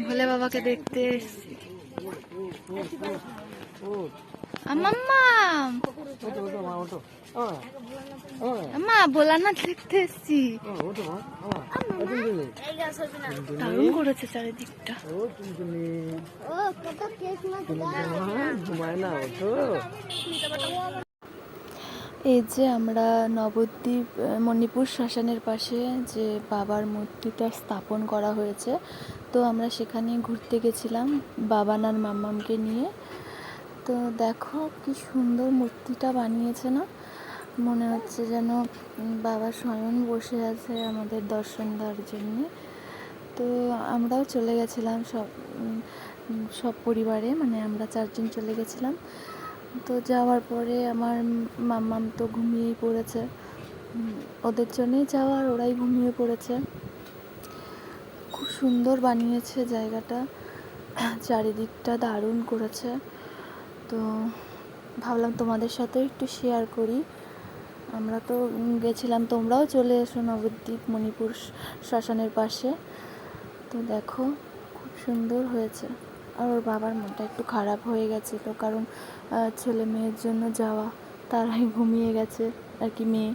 ভোলে বাবাকে দেখতে এসেছি। আম্মা আম্মা ভোলানাথ দেখতে এসেছি। দারুণ করেছে চারিদিকটা। এই যে আমরা নবদ্বীপ মণিপুর শ্মশানের পাশে যে বাবার মূর্তিটা স্থাপন করা হয়েছে, তো আমরা সেখানে ঘুরতে গেছিলাম বাবান আর মাম্মামকে নিয়ে। তো দেখো কি সুন্দর মূর্তিটা বানিয়েছে না, মনে হচ্ছে যেন বাবা স্বয়ং বসে আছে আমাদের দর্শন দেওয়ার জন্যে। তো আমরাও চলে গেছিলাম সব পরিবারে, মানে আমরা 4 জন চলে গেছিলাম। তো যাওয়ার পরে আমার মাম্মাম তো ঘুমিয়েই পড়েছে, ওদের জন্যই যাওয়ার, ওরাই ঘুমিয়ে পড়েছে। খুব সুন্দর বানিয়েছে জায়গাটা, চারিদিকটা দারুণ করেছে। তো ভাবলাম তোমাদের সাথেও একটু শেয়ার করি। আমরা তো গেছিলাম, তোমরাও চলে এসো নবদ্বীপ মণিপুর শ্মশানের পাশে। তো দেখো খুব সুন্দর হয়েছে। আর ওর বাবার মনটা একটু খারাপ হয়ে গেছিলো, কারণ ছেলে মেয়ের জন্য যাওয়া, তারাই ঘুমিয়ে গেছে আর কি মেয়ে।